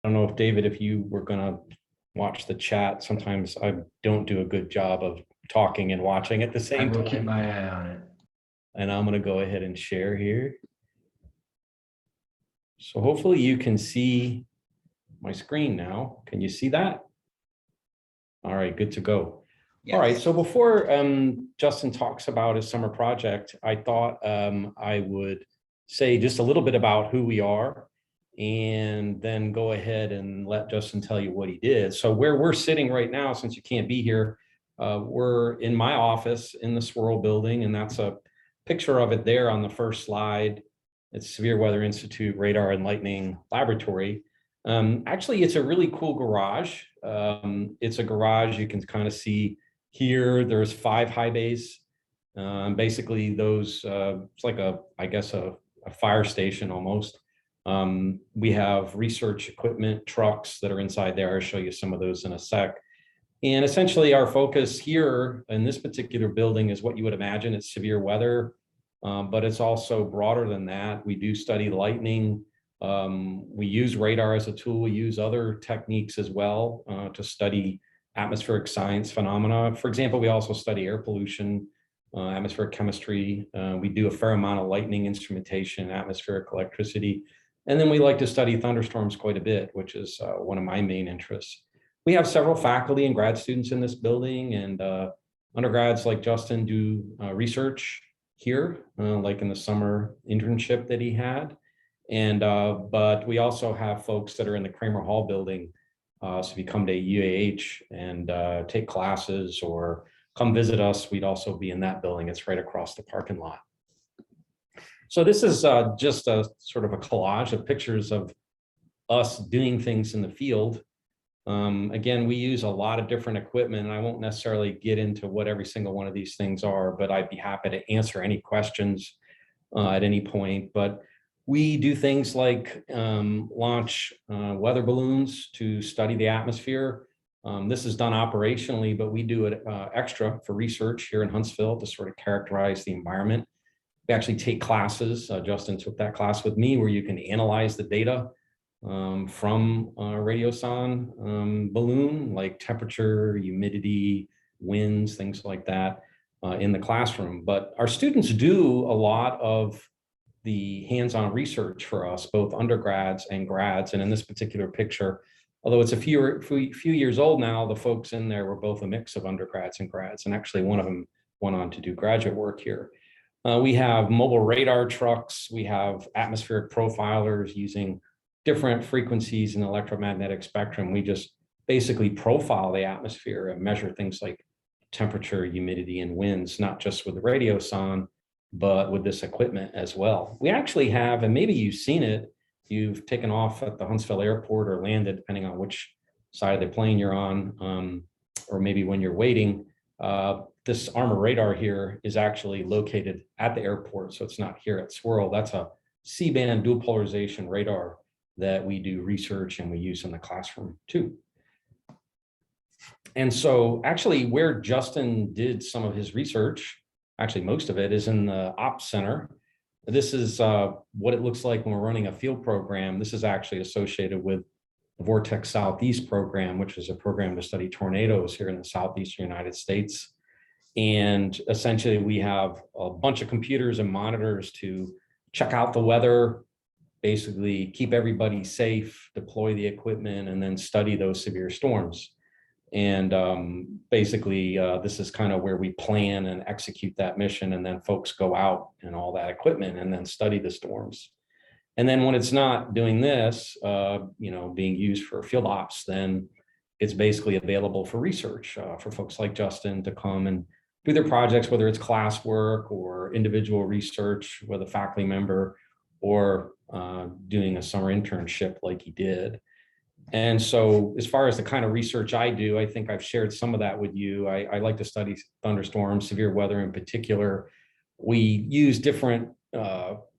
don't know if David, if you were going to watch the chat. Sometimes I don't do a good job of talking and watching at the I same will keep time. my eye on it. And I'm going to go ahead and share here. So hopefully you can see my screen now. Can you see that? All right, good to go. Yes. All right, so before Justin talks about his summer project, I thought I would say just a little bit about who we are and then go ahead and let Justin tell you what he did. So where we're sitting right now, since you can't be here, we're in my office in the Swirl building, and that's a picture of it there on the first slide. It's Severe Weather Institute Radar and Lightning Laboratory. Actually, it's a really cool garage. It's a garage you can kind of see here. There's 5 high bays. Basically, those it's like I guess a fire station almost. We have research equipment trucks that are inside there. I'll show you some of those in a sec. And essentially, our focus here in this particular building is what you would imagine. It's severe weather, but it's also broader than that. We do study lightning. We use radar as a tool. We use other techniques as well to study atmospheric science phenomena. For example, we also study air pollution, atmospheric chemistry. We do a fair amount of lightning instrumentation, atmospheric electricity. And then we like to study thunderstorms quite a bit, which is one of my main interests. We have several faculty and grad students in this building, and undergrads like Justin do research here, like in the summer internship that he had. And but we also have folks that are in the Kramer Hall building. So if you come to UAH and take classes or come visit us, we'd also be in that building. It's right across the parking lot. So this is just a sort of a collage of pictures of us doing things in the field. Again, we use a lot of different equipment, and I won't necessarily get into what every single one of these things are, but I'd be happy to answer any questions at any point. But we do things like launch weather balloons to study the atmosphere. This is done operationally, but we do it extra for research here in Huntsville to sort of characterize the environment. We actually take classes. Justin took that class with me where you can analyze the data from a radiosonde balloon, like temperature, humidity, winds, things like that in the classroom. But our students do a lot of the hands-on research for us, both undergrads and grads. And in this particular picture, although it's a few years old now, the folks in there were both a mix of undergrads and grads. And actually one of them went on to do graduate work here. We have mobile radar trucks. We have atmospheric profilers using different frequencies in the electromagnetic spectrum. We just basically profile the atmosphere and measure things like temperature, humidity, and winds, not just with the radiosonde, but with this equipment as well. We actually have, and maybe you've seen it, you've taken off at the Huntsville airport or landed, depending on which side of the plane you're on, or maybe when you're waiting. This Armor radar here is actually located at the airport, so it's not here at Swirl. That's a C-band dual polarization radar that we do research and we use in the classroom too. And so actually where Justin did some of his research, actually most of it is in the Ops Center. This is what it looks like when we're running a field program. This is actually associated with the Vortex Southeast program, which is a program to study tornadoes here in the Southeastern United States. And essentially we have a bunch of computers and monitors to check out the weather, basically keep everybody safe, deploy the equipment, and then study those severe storms. And basically, this is kind of where we plan and execute that mission, and then folks go out and all that equipment and then study the storms. And then when it's not doing this, being used for field ops, then it's basically available for research for folks like Justin to come and do their projects, whether it's classwork or individual research with a faculty member, or doing a summer internship like he did. And so as far as the kind of research I do, I think I've shared some of that with you. I like to study thunderstorms, severe weather in particular. We use different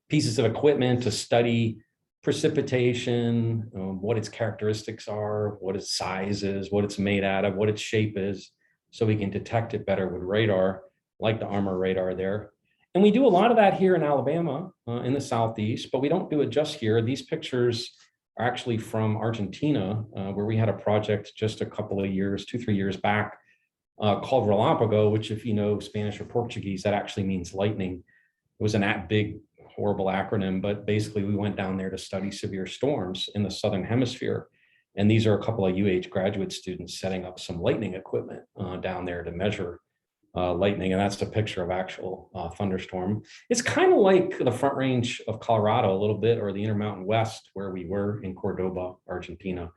pieces of equipment to study precipitation, what its characteristics are, what its size is, what it's made out of, what its shape is, so we can detect it better with radar, like the Armor radar there. And we do a lot of that here in Alabama, in the Southeast, but we don't do it just here. These pictures are actually from Argentina, where we had a project just a couple of years, 2, 3 years back, called Relámpago, which if you know Spanish or Portuguese, that actually means lightning. It was a big, horrible acronym, but basically we went down there to study severe storms in the Southern Hemisphere. And these are a couple of UH graduate students setting up some lightning equipment down there to measure lightning. And that's a picture of actual thunderstorm. It's kind of like the Front Range of Colorado a little bit, or the Intermountain West, where we were in Cordoba, Argentina.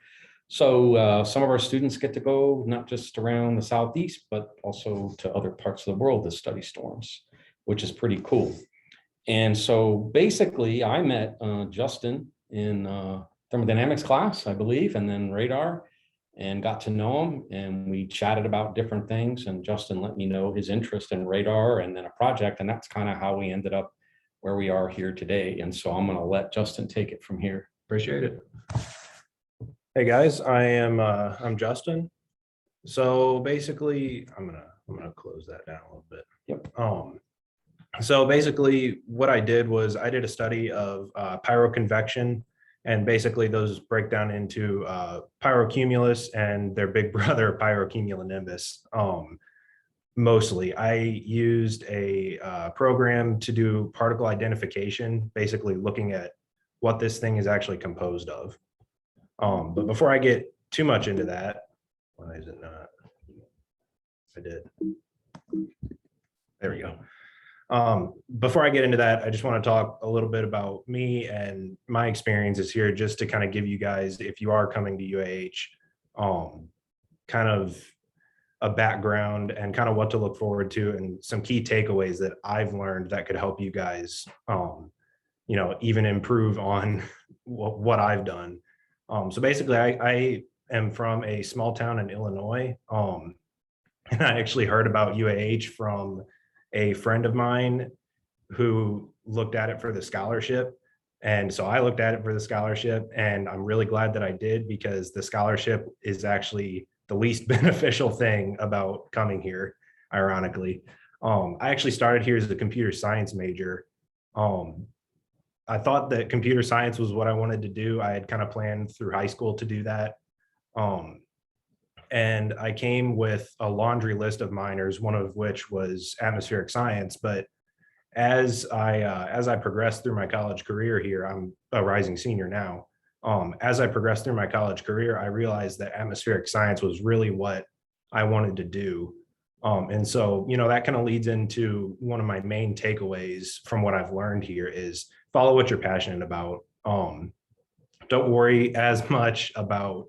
So some of our students get to go not just around the Southeast, but also to other parts of the world to study storms, which is pretty cool. And so basically I met Justin in thermodynamics class, I believe, and then radar, and got to know him, and we chatted about different things, and Justin let me know his interest in radar and then a project, and that's kind of how we ended up where we are here today. And so I'm going to let Justin take it from here. Appreciate it. Hey guys, I'm Justin. So basically, I'm gonna close that down a little bit. Yep. So basically, what I did was I did a study of pyroconvection, and basically those break down into pyrocumulus and their big brother pyrocumulonimbus. Mostly, I used a program to do particle identification, basically looking at what this thing is actually composed of. But before I get too much into that, why is it not? I did. There we go. Before I get into that, I just want to talk a little bit about me and my experiences here, just to kind of give you guys, if you are coming to UAH, kind of a background and kind of what to look forward to, and some key takeaways that I've learned that could help you guys, even improve on what I've done. So basically, I am from a small town in Illinois, and I actually heard about UAH from a friend of mine who looked at it for the scholarship. And so I looked at it for the scholarship, and I'm really glad that I did, because the scholarship is actually the least beneficial thing about coming here, ironically. I actually started here as a computer science major. I thought that computer science was what I wanted to do. I had kind of planned through high school to do that. And I came with a laundry list of minors, one of which was atmospheric science. But as I progressed through my college career here, I'm a rising senior now. As I progressed through my college career, I realized that atmospheric science was really what I wanted to do. And so, that kind of leads into one of my main takeaways from what I've learned here is follow what you're passionate about. Don't worry as much about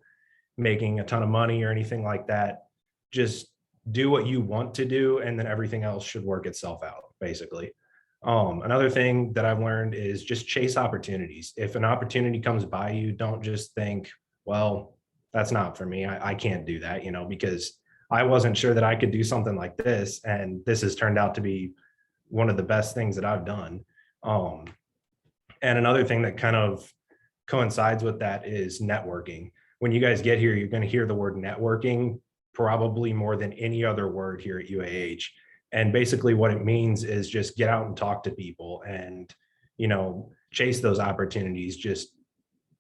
making a ton of money or anything like that. Just do what you want to do, and then everything else should work itself out, basically. Another thing that I've learned is just chase opportunities. If an opportunity comes by you, don't just think, well, that's not for me. I can't do that, because I wasn't sure that I could do something like this, and this has turned out to be one of the best things that I've done. And another thing that kind of coincides with that is networking. When you guys get here, you're going to hear the word networking probably more than any other word here at UAH. And basically what it means is just get out and talk to people and, chase those opportunities, just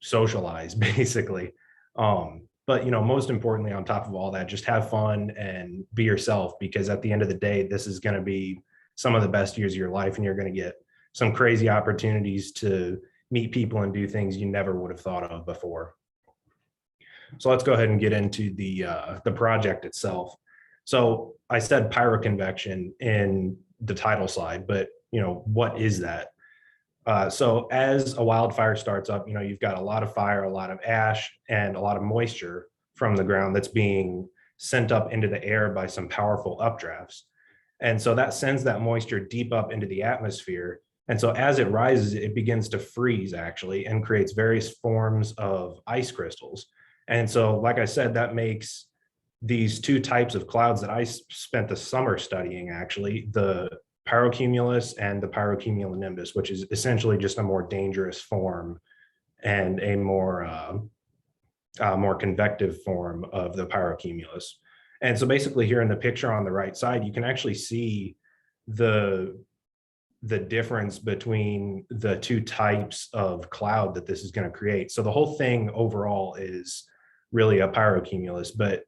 socialize, basically. But, most importantly, on top of all that, just have fun and be yourself, because at the end of the day, this is going to be some of the best years of your life, and you're going to get some crazy opportunities to meet people and do things you never would have thought of before. So let's go ahead and get into the project itself. So I said pyroconvection in the title slide, but what is that? So as a wildfire starts up, you've got a lot of fire, a lot of ash, and a lot of moisture from the ground that's being sent up into the air by some powerful updrafts. And so that sends that moisture deep up into the atmosphere. And so as it rises, it begins to freeze actually, and creates various forms of ice crystals. And so, like I said, that makes these two types of clouds that I spent the summer studying, actually, the pyrocumulus and the pyrocumulonimbus, which is essentially just a more dangerous form and a more convective form of the pyrocumulus. And so basically here in the picture on the right side, you can actually see the the difference between the two types of cloud that this is going to create. So the whole thing overall is really a pyrocumulus, but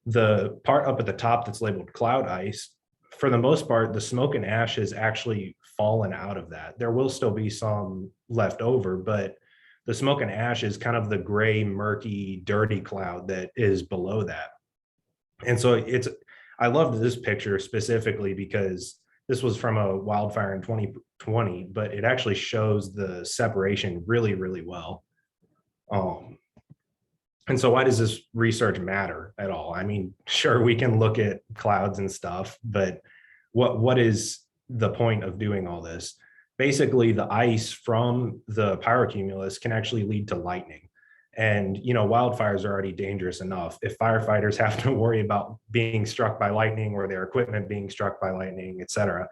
the part up at the top that's labeled cloud ice, for the most part, the smoke and ash has actually fallen out of that. There will still be some left over, but the smoke and ash is kind of the gray, murky, dirty cloud that is below that. And so I loved this picture specifically because this was from a wildfire in 2020, but it actually shows the separation really, really well. And so why does this research matter at all? I mean, sure, we can look at clouds and stuff, but what is the point of doing all this? Basically, the ice from the pyrocumulus can actually lead to lightning. And, wildfires are already dangerous enough. If firefighters have to worry about being struck by lightning or their equipment being struck by lightning, et cetera,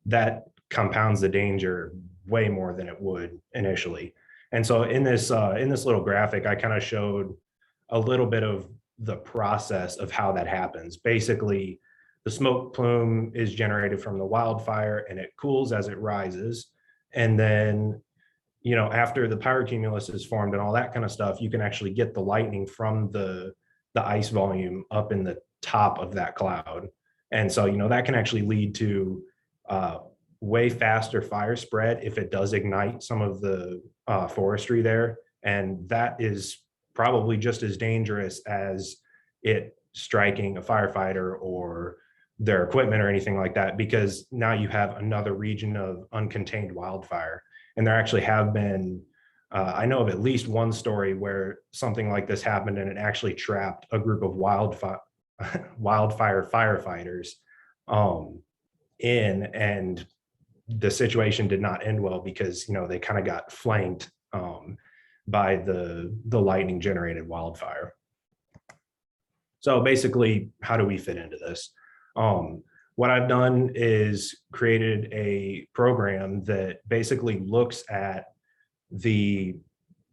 that compounds the danger way more than it would initially. And so in this little graphic, I kind of showed a little bit of the process of how that happens. Basically, the smoke plume is generated from the wildfire and it cools as it rises. And then, after the pyrocumulus is formed and all that kind of stuff, you can actually get the lightning from the ice volume up in the top of that cloud. And so, that can actually lead to way faster fire spread if it does ignite some of the forestry there. And that is probably just as dangerous as it striking a firefighter or their equipment or anything like that, because now you have another region of uncontained wildfire. And there actually have been, I know of at least one story where something like this happened and it actually trapped a group of wildfire firefighters in, and the situation did not end well because, they kind of got flanked by the lightning generated wildfire. So basically, how do we fit into this? What I've done is created a program that basically looks at the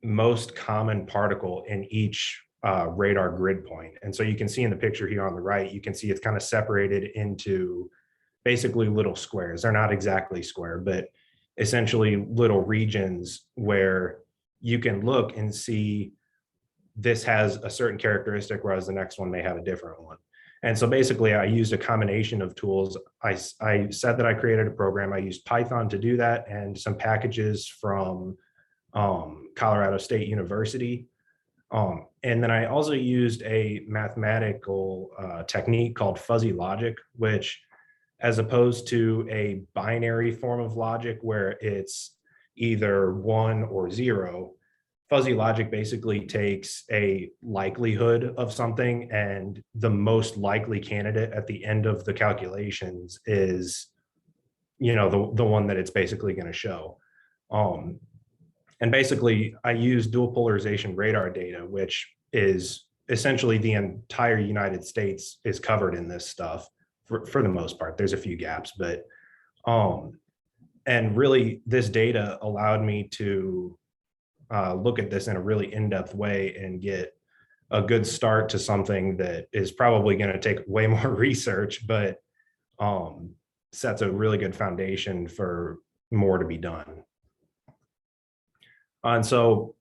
most common particle in each radar grid point. And so you can see in the picture here on the right, you can see it's kind of separated into basically little squares. They're not exactly square, but essentially little regions where you can look and see this has a certain characteristic, whereas the next one may have a different one. And so basically I used a combination of tools. I said that I created a program. I used Python to do that and some packages from Colorado State University. And then I also used a mathematical technique called fuzzy logic, which, as opposed to a binary form of logic where it's either 1 or 0, fuzzy logic basically takes a likelihood of something, and the most likely candidate at the end of the calculations is, the one that it's basically going to show. And basically, I use dual polarization radar data, which is essentially the entire United States is covered in this stuff for the most part. There's a few gaps, but and really this data allowed me to look at this in a really in-depth way and get a good start to something that is probably going to take way more research, but sets a really good foundation for more to be done. And so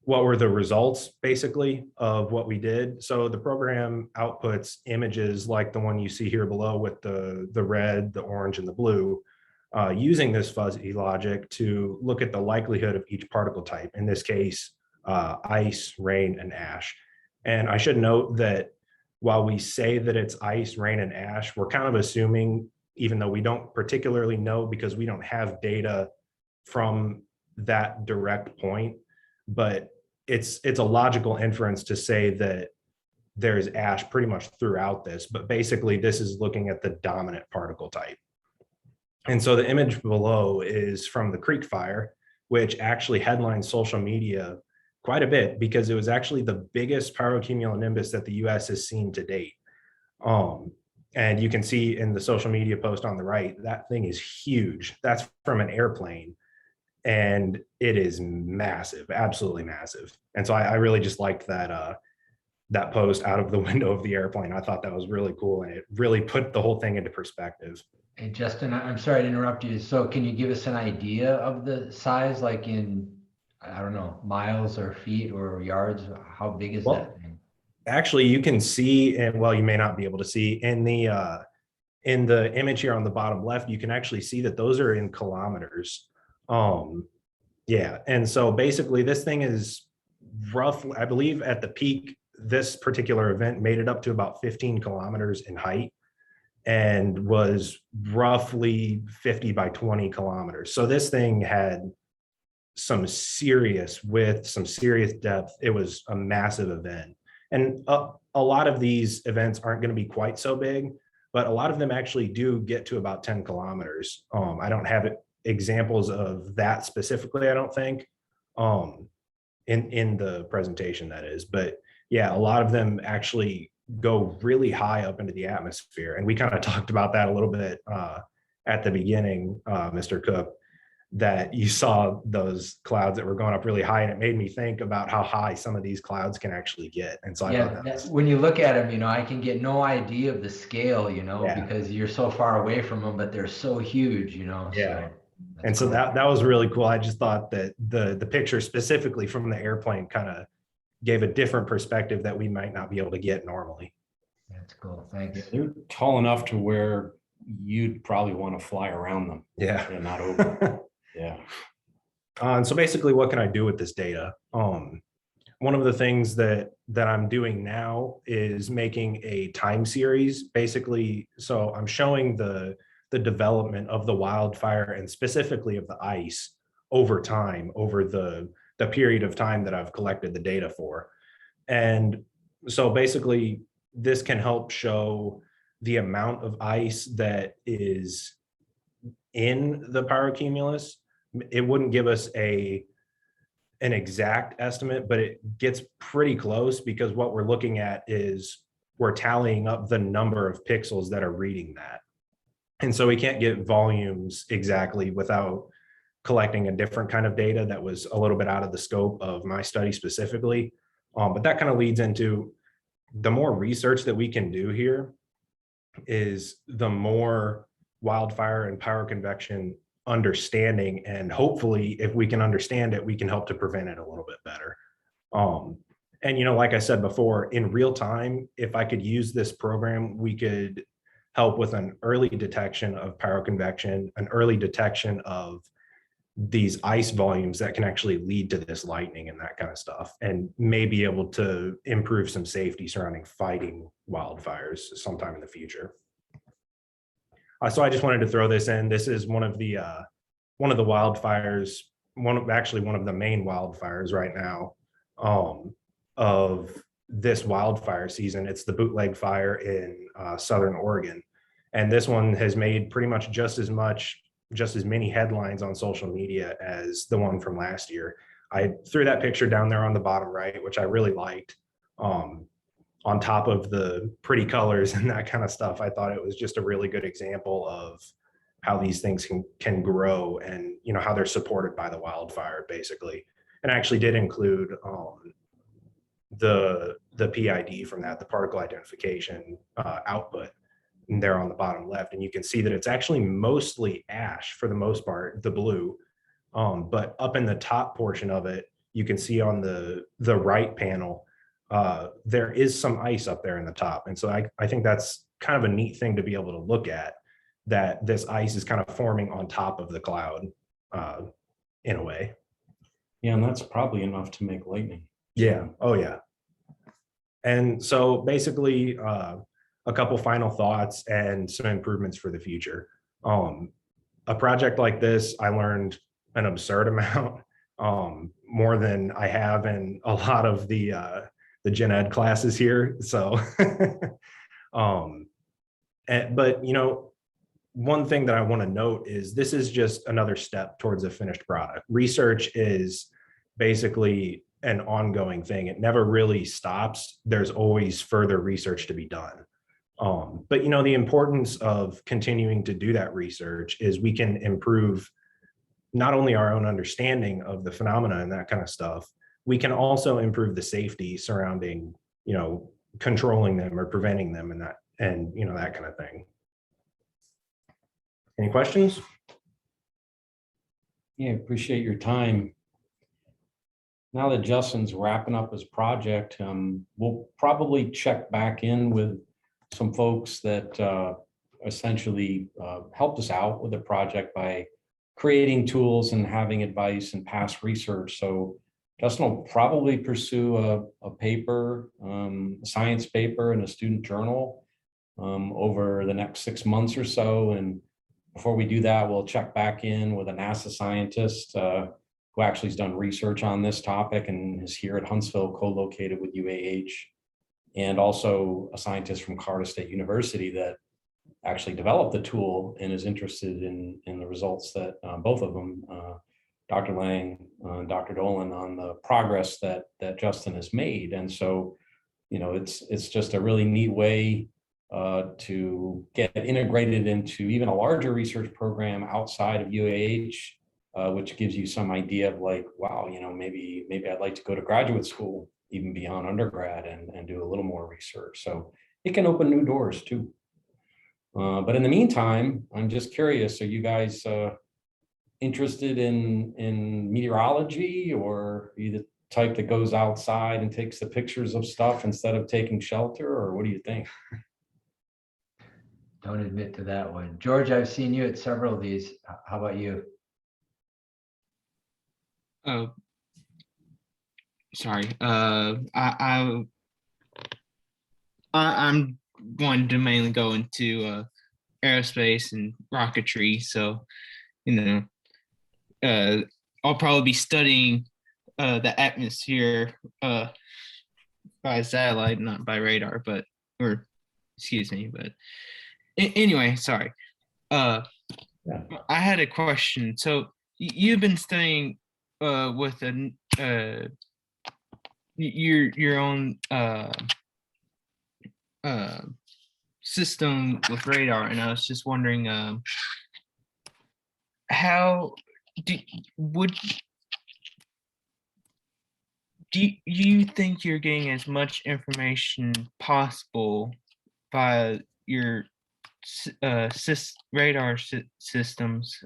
what were the results basically of what we did? So the program outputs images like the one you see here below with the red, the orange, and the blue, using this fuzzy logic to look at the likelihood of each particle type, in this case, ice, rain, and ash. And I should note that while we say that it's ice, rain, and ash, we're kind of assuming, even though we don't particularly know because we don't have data from that direct point, but it's a logical inference to say that there's ash pretty much throughout this, but basically this is looking at the dominant particle type. And so the image below is from the Creek Fire, which actually headlined social media quite a bit because it was actually the biggest pyrocumulonimbus that the US has seen to date. And you can see in the social media post on the right, that thing is huge. That's from an airplane. And it is massive, absolutely massive. And so I really just liked that that post out of the window of the airplane. I thought that was really cool, and it really put the whole thing into perspective. Hey, Justin, I'm sorry to interrupt you. So can you give us an idea of the size, like in, I don't know, miles or feet or yards? How big is that Well, thing? actually, you can see, and well, you may not be able to see in the image here on the bottom left, you can actually see that those are in kilometers. Um, yeah, and so basically, this thing is roughly, I believe, at the peak, this particular event made it up to about 15 kilometers in height and was roughly 50 by 20 kilometers. So this thing had some serious width, some serious depth. It was a massive event. And a lot of these events aren't going to be quite so big, but a lot of them actually do get to about 10 kilometers. I don't have examples of that specifically, I don't think, um, in the presentation that is. But yeah, a lot of them actually go really high up into the atmosphere. And we kind of talked about that a little bit at the beginning, Mr. Cook, that you saw those clouds that were going up really high, and it made me think about how high some of these clouds can actually get. And so I thought Yeah, that that, was, when you look at them, I can get no idea of the scale, yeah, because you're so far away from them, but they're so huge, yeah. so that's And so cool. that was really cool. I just thought that the picture specifically from the airplane kind of gave a different perspective that we might not be able to get normally. That's cool. Yeah, Thanks. they're tall enough to where you'd probably want to fly around them Yeah. and not over. Yeah. And so basically, what can I do with this data? One of the things that I'm doing now is making a time series, basically. So I'm showing the development of the wildfire and specifically of the ice over time, over the period of time that I've collected the data for. And so basically, this can help show the amount of ice that is in the pyrocumulus. It wouldn't give us an exact estimate, but it gets pretty close because what we're looking at is we're tallying up the number of pixels that are reading that. And so we can't get volumes exactly without collecting a different kind of data that was a little bit out of the scope of my study specifically. But that kind of leads into the more research that we can do here is the more wildfire and pyroconvection understanding, and hopefully if we can understand it, we can help to prevent it a little bit better. And like I said before, in real time, if I could use this program, we could help with an early detection of pyroconvection, an early detection of these ice volumes that can actually lead to this lightning and that kind of stuff, and may be able to improve some safety surrounding fighting wildfires sometime in the future. So I just wanted to throw this in. This is one of the wildfires, one of the main wildfires right now of this wildfire season. It's the bootleg fire in Southern Oregon. And this one has made pretty much just as many headlines on social media as the one from last year. I threw that picture down there on the bottom right, which I really liked. On top of the pretty colors and that kind of stuff, I thought it was just a really good example of how these things can grow, and how they're supported by the wildfire, basically. And I actually did include the PID from that, the particle identification output, there on the bottom left, and you can see that it's actually mostly ash for the most part, the blue. But up in the top portion of it, you can see on the right panel, there is some ice up there in the top. And so I think that's kind of a neat thing to be able to look at, that this ice is kind of forming on top of the cloud in a way. Yeah, and that's probably enough to make lightning. Yeah. Oh, yeah. And so basically, a couple final thoughts and some improvements for the future. A project like this, I learned an absurd amount, more than I have in a lot of the gen ed classes here. So, but one thing that I want to note is this is just another step towards a finished product. Research is basically an ongoing thing. It never really stops. There's always further research to be done. But the importance of continuing to do that research is we can improve not only our own understanding of the phenomena and that kind of stuff, we can also improve the safety surrounding, controlling them or preventing them, and that kind of thing. Any questions? Yeah, appreciate your time. Now that Justin's wrapping up his project, we'll probably check back in with some folks that essentially helped us out with the project by creating tools and having advice and past research. So Justin will probably pursue a paper, a science paper in a student journal over the next 6 months or so. And before we do that, we'll check back in with a NASA scientist who actually has done research on this topic and is here at Huntsville, co-located with UAH, and also a scientist from Colorado State University that actually developed the tool and is interested in the results that both of them, Dr. Lang and Dr. Dolan, on the progress that Justin has made. And so, you know, it's just a really neat way to get integrated into even a larger research program outside of UAH, which gives you some idea of like, wow, you know, maybe I'd like to go to graduate school, even beyond undergrad, and do a little more research. So it can open new doors too. But in the meantime, I'm just curious, are you guys interested in meteorology, or are you the type that goes outside and takes the pictures of stuff instead of taking shelter, or what do you think? Don't admit to that one. George, I've seen you at several of these. How about you? Oh, sorry. I'm going to mainly go into aerospace and rocketry. So, you know, I'll probably be studying the atmosphere by satellite, not by radar, or excuse me, but anyway, sorry. Yeah. I had a question. So you've been studying with your own system with radar, and I was just wondering how do you think you're getting as much information possible via your radar systems,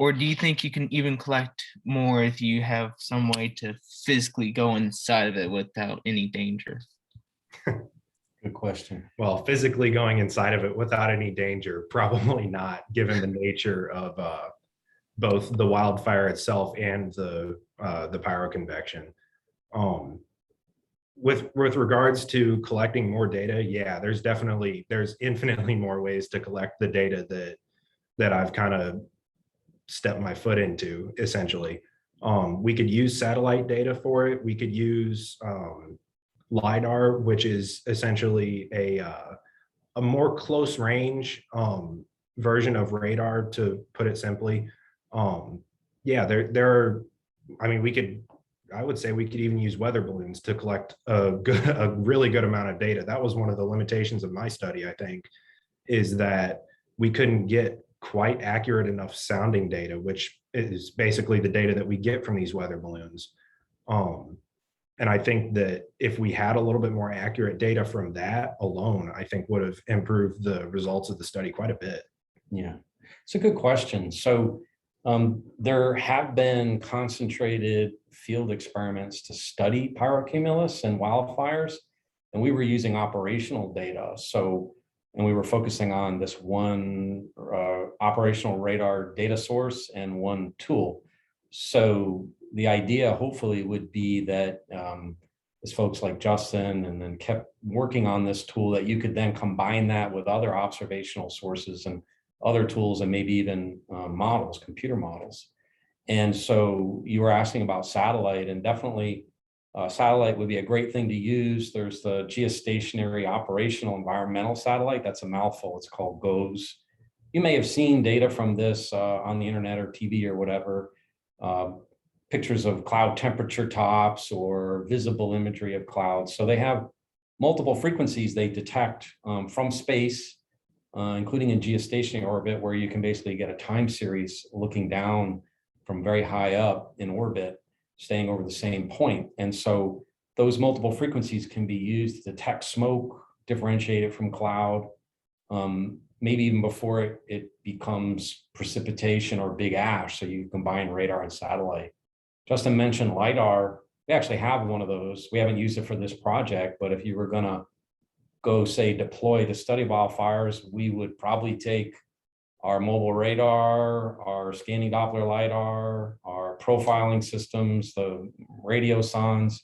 or do you think you can even collect more if you have some way to physically go inside of it without any danger? Good question. Well, physically going inside of it without any danger, probably not, given the nature of both the wildfire itself and the pyroconvection. With regards to collecting more data, yeah, there's infinitely more ways to collect the data that I've kind of stepped my foot into, essentially. We could use satellite data for it. We could use LiDAR, which is essentially a more close range version of radar, to put it simply. Yeah, there are, I mean, I would say we could even use weather balloons to collect a really good amount of data. That was one of the limitations of my study, I think, is that we couldn't get quite accurate enough sounding data, which is basically the data that we get from these weather balloons. And I think that if we had a little bit more accurate data from that alone, I think would have improved the results of the study quite a bit. Yeah, it's a good question. So there have been concentrated field experiments to study pyrocumulus and wildfires, and we were using operational data. And we were focusing on this one operational radar data source and one tool. So the idea hopefully would be that as folks like Justin and then kept working on this tool, that you could then combine that with other observational sources and other tools, and maybe even models, computer models. And so you were asking about satellite, and definitely satellite would be a great thing to use. There's the geostationary operational environmental satellite. That's a mouthful. It's called GOES. You may have seen data from this on the internet or TV or whatever, pictures of cloud temperature tops or visible imagery of clouds. So they have multiple frequencies they detect from space, including in geostationary orbit, where you can basically get a time series looking down from very high up in orbit, staying over the same point. And so those multiple frequencies can be used to detect smoke, differentiate it from cloud. maybe even before it becomes precipitation or big ash. So you combine radar and satellite. Justin mentioned LiDAR. We actually have one of those. We haven't used it for this project, but if you were gonna go say deploy to study wildfires, we would probably take our mobile radar, our scanning Doppler LiDAR, our profiling systems, the radiosondes,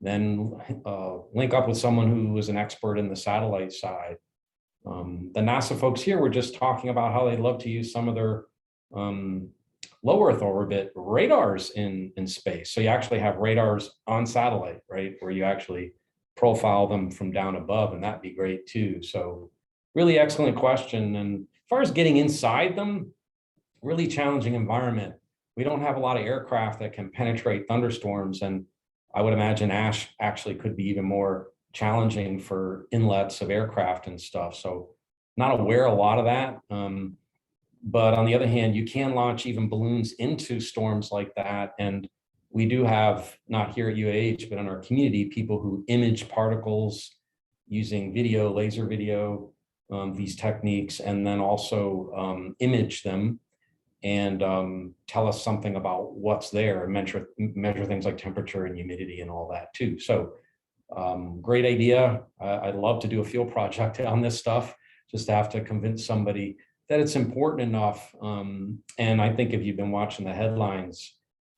then link up with someone who is an expert in the satellite side. The NASA folks here were just talking about how they'd love to use some of their low Earth orbit radars in space. So you actually have radars on satellite, right? Where you actually profile them from down above, and that'd be great too. So really excellent question. And as far as getting inside them, really challenging environment. We don't have a lot of aircraft that can penetrate thunderstorms. And I would imagine ash actually could be even more challenging for inlets of aircraft and stuff. So not aware a lot of that. But on the other hand, you can launch even balloons into storms like that. And we do have, not here at UAH, but in our community, people who image particles using video, laser video, these techniques, and then also image them and tell us something about what's there and measure things like temperature and humidity and all that too. So great idea. I'd love to do a field project on this stuff, just have to convince somebody that it's important enough. And I think if you've been watching the headlines,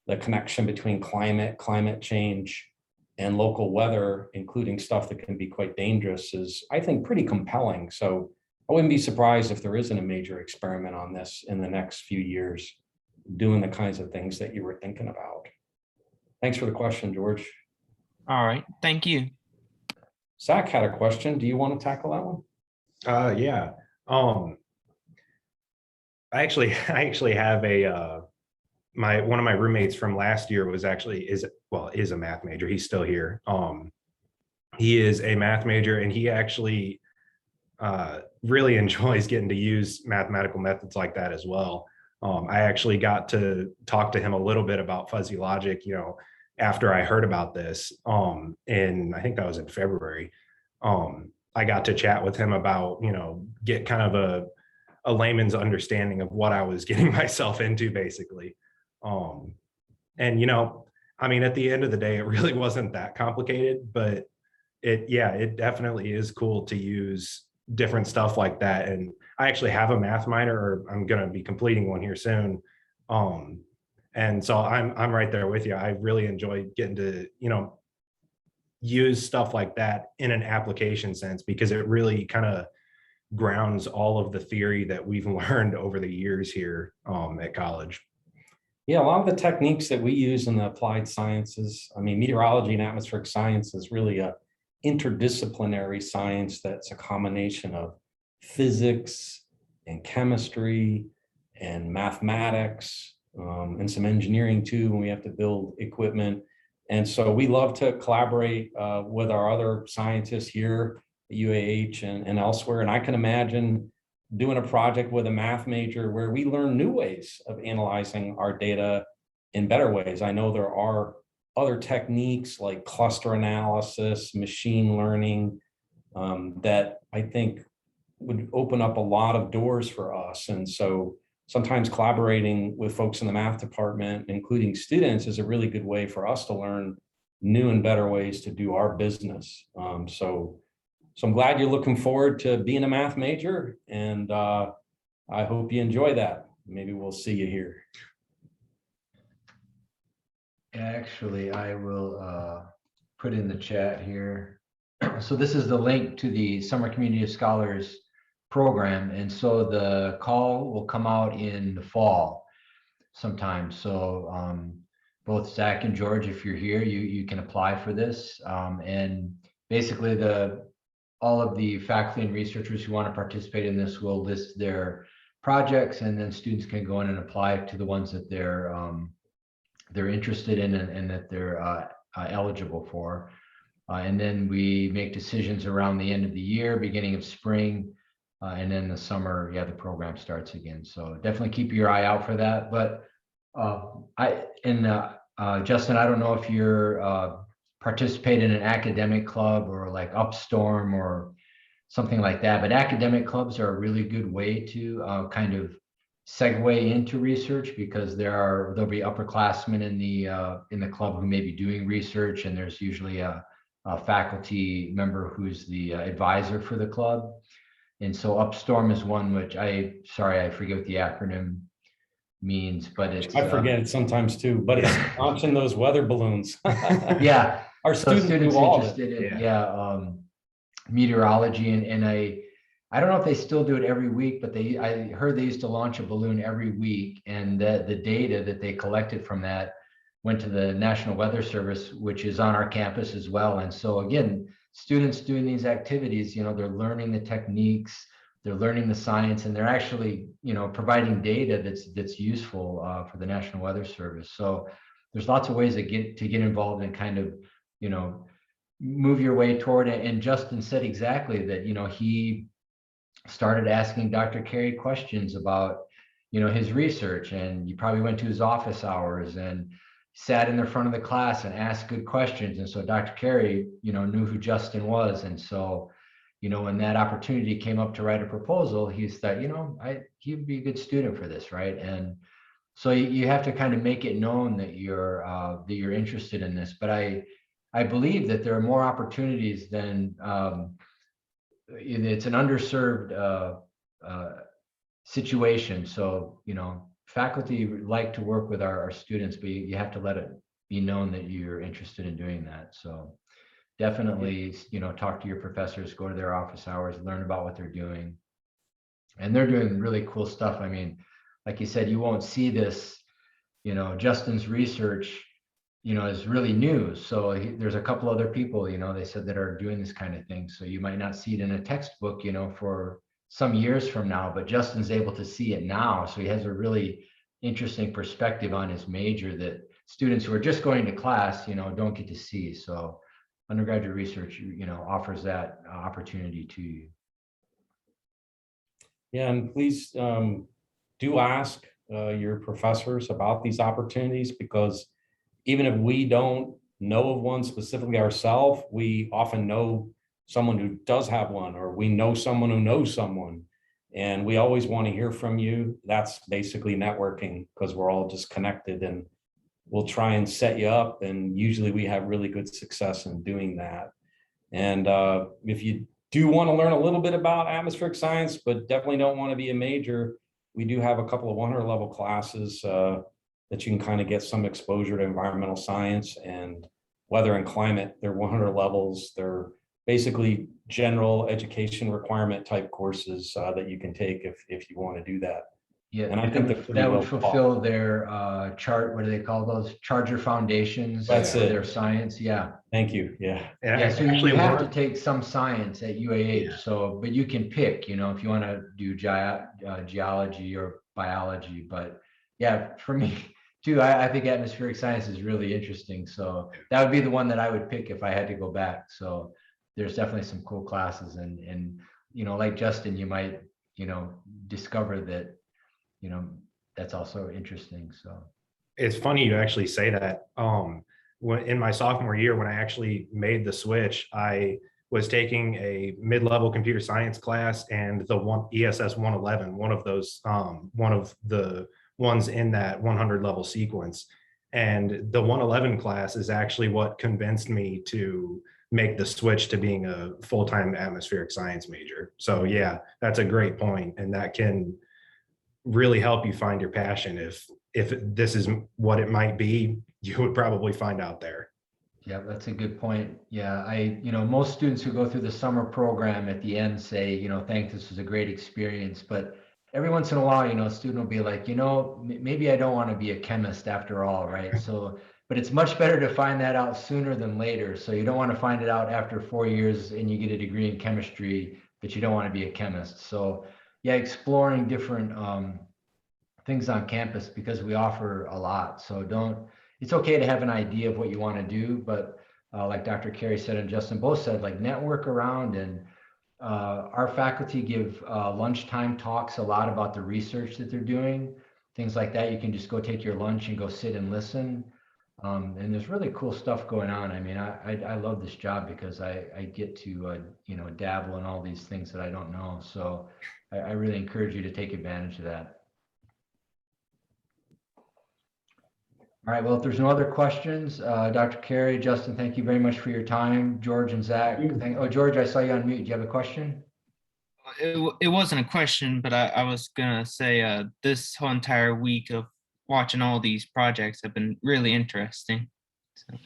the connection between climate change and local weather, including stuff that can be quite dangerous, is, I think, pretty compelling. So I wouldn't be surprised if there isn't a major experiment on this in the next few years, doing the kinds of things that you were thinking about. Thanks for the question, George. All right, thank you. Zach had a question. Do you want to tackle that one? Yeah. I actually have a one of my roommates from last year is a math major. He's still here. He is a math major, and he actually really enjoys getting to use mathematical methods like that as well. I actually got to talk to him a little bit about fuzzy logic, after I heard about this, and I think that was in February. I got to chat with him about, get kind of a layman's understanding of what I was getting myself into, basically. And, at the end of the day, it really wasn't that complicated, but it definitely is cool to use different stuff like that. And I actually have a math minor, or I'm going to be completing one here soon. And so I'm right there with you. I really enjoy getting to, use stuff like that in an application sense, because it really kind of grounds all of the theory that we've learned over the years here at college. Yeah, a lot of the techniques that we use in the applied sciences, meteorology and atmospheric science is really a interdisciplinary science that's a combination of physics and chemistry and mathematics and some engineering too, when we have to build equipment. And so we love to collaborate with our other scientists here at UAH and elsewhere. And I can imagine doing a project with a math major where we learn new ways of analyzing our data in better ways. I know there are other techniques like cluster analysis, machine learning, that I think would open up a lot of doors for us. And so sometimes collaborating with folks in the math department, including students, is a really good way for us to learn new and better ways to do our business. So I'm glad you're looking forward to being a math major, and I hope you enjoy that. Maybe we'll see you here. Actually, I will put in the chat here. So this is the link to the Summer Community of Scholars program. And so the call will come out in the fall sometime. So both Zach and George, if you're here, you can apply for this. And basically all of the faculty and researchers who want to participate in this will list their projects, and then students can go in and apply to the ones that they're interested in and that they're eligible for. And then we make decisions around the end of the year, beginning of spring, and then the summer, the program starts again. So definitely keep your eye out for that. But Justin, I don't know if you're participate in an academic club or like Upstorm or something like that. But academic clubs are a really good way to kind of segue into research, because there'll be upperclassmen in the club who may be doing research, and there's usually a faculty member who's the advisor for the club. And so Upstorm is one which I forget what the acronym means, but it's I forget it sometimes too, but it's launching those weather balloons. yeah. Our So students do all of interested it. in meteorology, and I don't know if they still do it every week, but I heard they used to launch a balloon every week, and the data that they collected from that went to the National Weather Service, which is on our campus as well. And so again, students doing these activities, they're learning the techniques, they're learning the science, and they're actually, providing data that's useful for the National Weather Service. So there's lots of ways to get involved and kind of, move your way toward it. And Justin said exactly that, he started asking Dr. Carey questions about, his research, and you probably went to his office hours and sat in the front of the class and asked good questions. And so Dr. Carey, knew who Justin was. And so, when that opportunity came up to write a proposal, he thought, he'd be a good student for this, right? And so you have to kind of make it known that you're interested in this. But I believe that there are more opportunities than it's an underserved situation. So, faculty like to work with our students, but you have to let it be known that you're interested in doing that. So definitely, talk to your professors, go to their office hours, learn about what they're doing. And they're doing really cool stuff. I mean, like you said, you won't see this, Justin's research, is really new. So there's a couple other people, they said, that are doing this kind of thing. So you might not see it in a textbook, for some years from now, but Justin's able to see it now. So he has a really interesting perspective on his major that students who are just going to class, don't get to see. So undergraduate research, offers that opportunity to you. Yeah, and please do ask your professors about these opportunities, because even if we don't know of one specifically ourselves, we often know someone who does have one, or we know someone who knows someone. And we always want to hear from you. That's basically networking, because we're all just connected, and we'll try and set you up. And usually we have really good success in doing that. And if you do want to learn a little bit about atmospheric science, but definitely don't want to be a major, we do have a couple of 100 level classes that you can kind of get some exposure to environmental science and weather and climate. They're 100 levels. They're basically general education requirement type courses that you can take if you want to do that. Yeah, and I think that would fulfill their chart. What do they call those? Charger foundations. That's it. Their science. Yeah. Thank you. Yeah. Yeah. So you have to take some science at UAH. Yeah. So, but you can pick, if you want to do geology or biology. But yeah, for me too, I think atmospheric science is really interesting. So that would be the one that I would pick if I had to go back. So there's definitely some cool classes, and like Justin, you might discover that that's also interesting. So it's funny you actually say that. When in my sophomore year, when I actually made the switch, I was taking a mid-level computer science class, and the ESS 111, one of the ones in that 100 level sequence. And the 111 class is actually what convinced me to make the switch to being a full-time atmospheric science major. So yeah, that's a great point, and that can really help you find your passion. If this is what it might be, you would probably find out there. Yeah, that's a good point. Yeah, most students who go through the summer program at the end say, thanks, this was a great experience. But every once in a while, a student will be like, maybe I don't want to be a chemist after all, right? So, but it's much better to find that out sooner than later. So you don't want to find it out after 4 years and you get a degree in chemistry, but you don't want to be a chemist. So yeah, exploring different things on campus, because we offer a lot. So it's okay to have an idea of what you want to do, but like Dr. Carey said and Justin both said, like, network around. And our faculty give lunchtime talks a lot about the research that they're doing, things like that. You can just go take your lunch and go sit and listen. And there's really cool stuff going on. I mean, I love this job because I get to, you know, dabble in all these things that I don't know. So I really encourage you to take advantage of that. All right, well, if there's no other questions, Dr. Carey, Justin, thank you very much for your time. George and Zach, oh, George, I saw you on mute. Do you have a question? It wasn't a question, but I was gonna say this whole entire week of watching all these projects have been really interesting. So.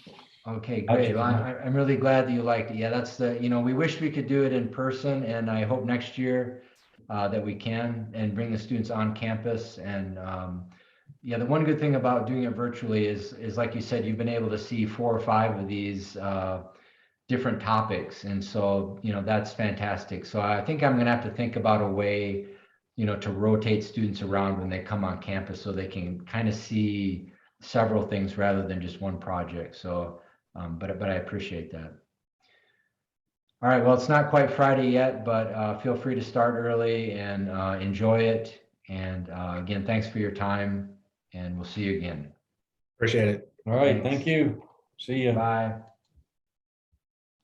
Okay, great. Well, I'm really glad that you liked it. Yeah, that's the, you know, we wish we could do it in person, and I hope next year that we can and bring the students on campus. And yeah, the one good thing about doing it virtually is like you said, you've been able to see 4 or 5 of these different topics. And so, you know, that's fantastic. So I think I'm gonna have to think about a way, you know, to rotate students around when they come on campus so they can kind of see several things rather than just one project. So, but I appreciate that. All right, well, it's not quite Friday yet, but feel free to start early and enjoy it. And again, thanks for your time, and we'll see you again. Appreciate it. All right, Thanks. thank you. See you. Bye.